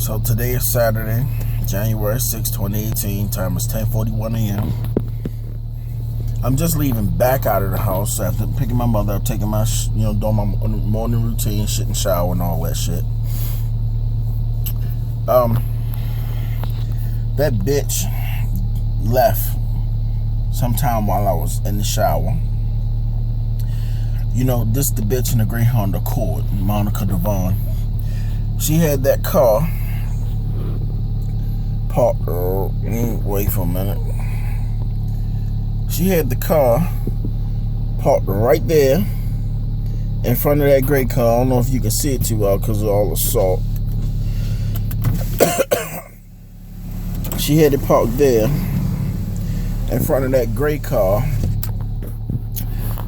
So today is Saturday, January 6, 2018. Time is 10:41 a.m. I'm just leaving back out of the house after picking my mother up, taking my, doing my morning routine, shit and shower and all that shit. That bitch left sometime while I was in the shower. This the bitch in the gray Honda Accord, Monica Devon. She had that car parked. Wait for a minute. She had the car parked right there in front of that gray car. I don't know if you can see it too well because of all the salt. She had it parked there in front of that gray car.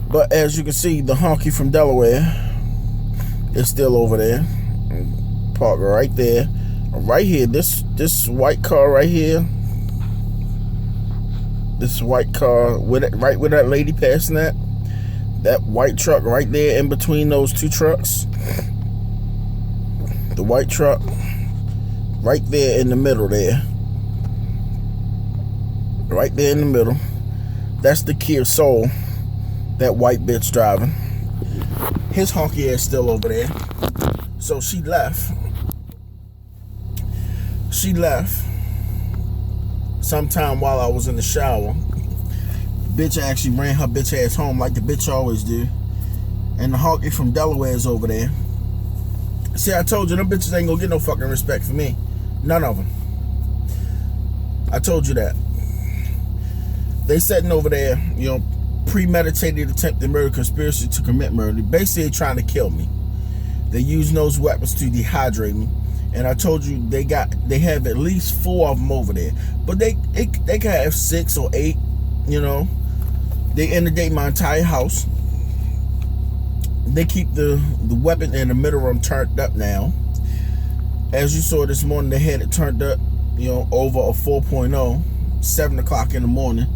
But as you can see, the honky from Delaware is still over there. Parked right there. Right here. This white car right here. This white car right with that lady passing that white truck right there in between those two trucks. The white truck right there in the middle there. Right there in the middle. That's the Kia Soul that white bitch driving. His honky ass still over there. So she left. She left sometime while I was in the shower. Bitch actually ran her bitch ass home like the bitch always do. And the honky from Delaware is over there. See, I told you, them bitches ain't gonna get no fucking respect for me. None of them. I told you that. They sitting over there, premeditated attempted murder, conspiracy to commit murder. Basically trying to kill me. They use those weapons to dehydrate me. And I told you they have at least 4 of them over there. But they can have 6 or 8, They inundate my entire house. They keep the weapon in the middle room turned up now. As you saw this morning, they had it turned up, over a 4.0, 7 o'clock in the morning.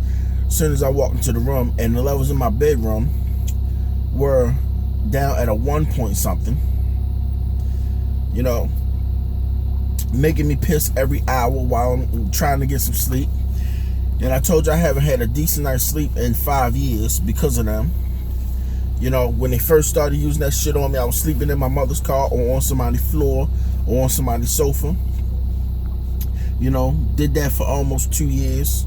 As soon as I walked into the room, and the levels in my bedroom were down at a 1 point something. Making me piss every hour while I'm trying to get some sleep. And I told you I haven't had a decent night's sleep in 5 years because of them. When they first started using that shit on me, I was sleeping in my mother's car or on somebody's floor or on somebody's sofa. Did that for almost 2 years.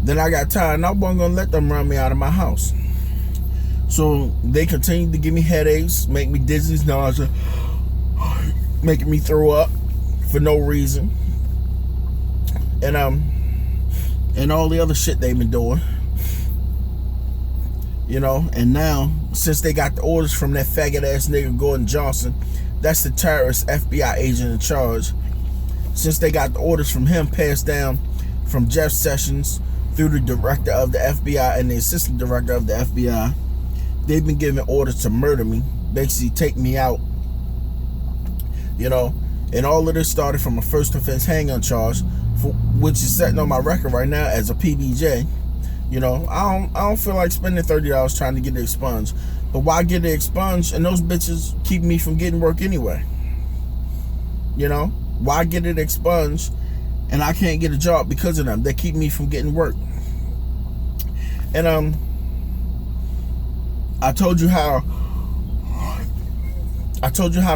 Then I got tired and I wasn't going to let them run me out of my house. So they continued to give me headaches, make me dizzy, nausea, making me throw up for no reason. And all the other shit they've been doing. And now, since they got the orders from that faggot ass nigga Gordon Johnson, that's the terrorist FBI agent in charge. Since they got the orders from him passed down from Jeff Sessions through the director of the FBI and the assistant director of the FBI, they've been giving orders to murder me, basically take me out. And all of this started from a first offense hang-on charge, which is sitting on my record right now as a PBJ. I don't feel like spending $30 trying to get it expunged. But why get it expunged? And those bitches keep me from getting work anyway. Why get it expunged and I can't get a job because of them? They keep me from getting work. And I told you how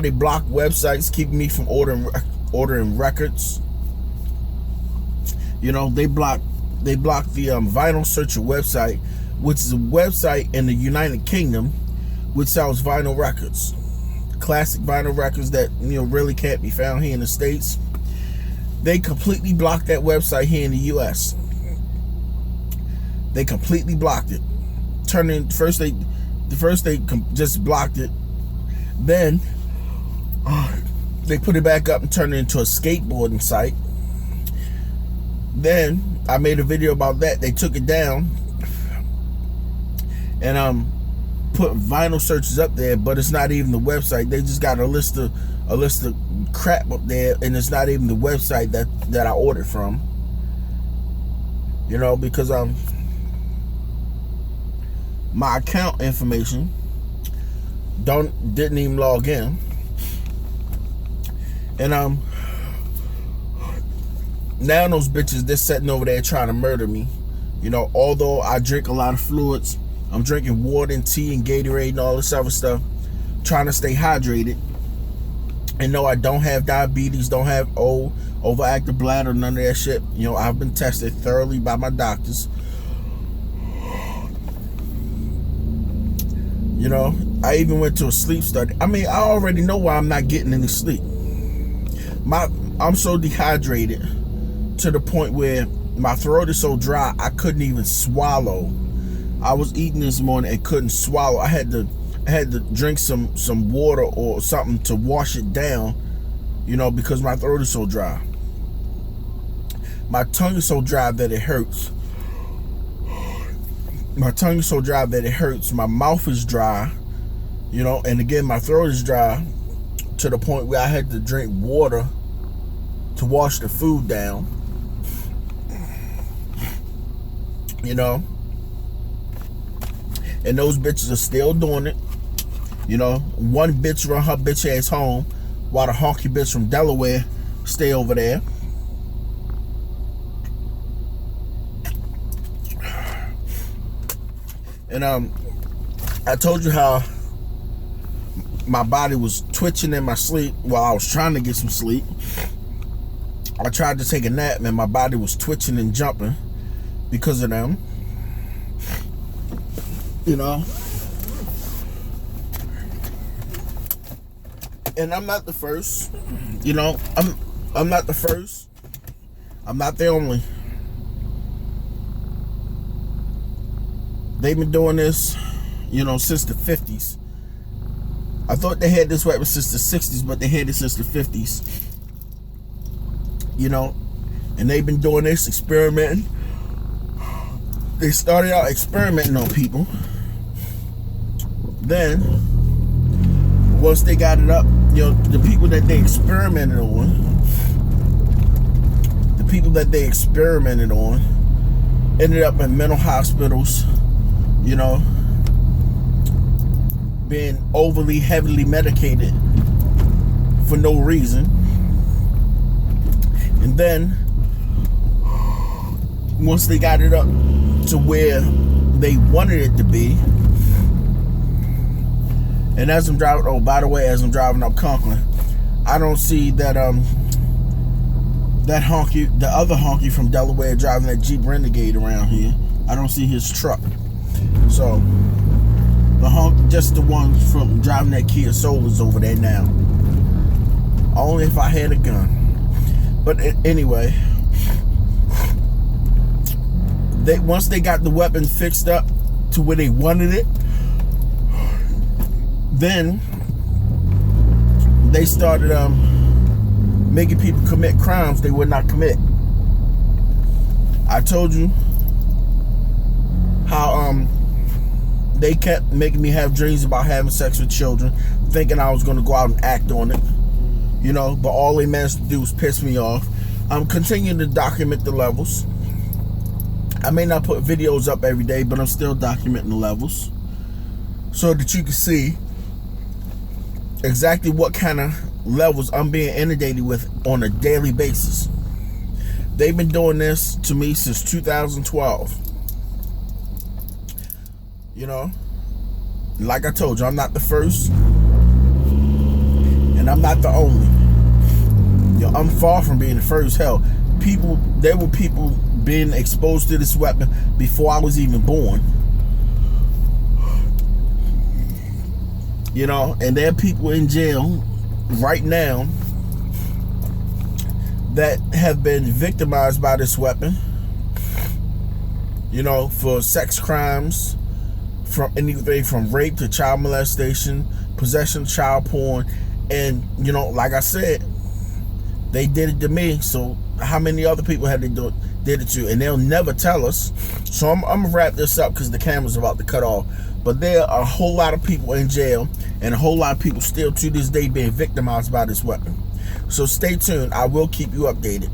they block websites, keeping me from ordering records. They block the Vinyl Searcher website, which is a website in the United Kingdom which sells vinyl records, classic vinyl records that really can't be found here in the States. They completely blocked that website here in the US. They completely blocked it. First they just blocked it. Then they put it back up and turned it into a skateboarding site. Then I made a video about that. They took it down and put vinyl searches up there, but it's not even the website. They just got a list of crap up there, and it's not even the website that I ordered from. Because my account information didn't even log in. And now those bitches, they're sitting over there trying to murder me. You know, although I drink a lot of fluids, I'm drinking water and tea and Gatorade and all this other stuff, trying to stay hydrated. And no, I don't have diabetes, don't have overactive bladder, none of that shit. You know, I've been tested thoroughly by my doctors. You know, I even went to a sleep study. I mean, I already know why I'm not getting any sleep. I'm so dehydrated to the point where my throat is so dry I couldn't even swallow. I was eating this morning and couldn't swallow. I had to drink some water or something to wash it down, you know, because my throat is so dry. My tongue is so dry that it hurts. My tongue is so dry that it hurts. My mouth is dry, you know, and again, my throat is dry to the point where I had to drink water to wash the food down, you know. And those bitches are still doing it. You know, one bitch run her bitch ass home while the honky bitch from Delaware stay over there. And I told you how my body was twitching in my sleep while I was trying to get some sleep. I tried to take a nap and my body was twitching and jumping because of them. You know, and I'm not the first. You know, I'm not the first. I'm not the only. They've been doing this, you know, since the 50s. I thought they had this weapon since the 60s, but they had it since the 50s. You know, and they've been doing this, experimenting. They started out experimenting on people. Then, once they got it up, you know, the people that they experimented on, ended up in mental hospitals, you know, being overly heavily medicated for no reason. And then, once they got it up to where they wanted it to be, and as I'm driving, oh, by the way, as I'm driving up Conklin, I don't see that that honky, the other honky from Delaware driving that Jeep Renegade around here. I don't see his truck. So the honk, just the one from driving that Kia Soul is over there now. Only if I had a gun. But anyway, once they got the weapon fixed up to where they wanted it, then they started making people commit crimes they would not commit. I told you how they kept making me have dreams about having sex with children, thinking I was going to go out and act on it, you know, but all they managed to do was piss me off. I'm continuing to document the levels. I may not put videos up every day, but I'm still documenting the levels so that you can see exactly what kind of levels I'm being inundated with on a daily basis. They've been doing this to me since 2012. You know, like I told you, I'm not the first, and I'm not the only. You know, I'm far from being the first. Hell, there were people being exposed to this weapon before I was even born. You know, and there are people in jail right now that have been victimized by this weapon, you know, for sex crimes, from anything from rape to child molestation, possession of child porn. And, you know, like I said, they did it to me, so how many other people have they did it to? And they'll never tell us. So I'm gonna wrap this up because the camera's about to cut off. But there are a whole lot of people in jail and a whole lot of people still to this day being victimized by this weapon. So stay tuned. I will keep you updated.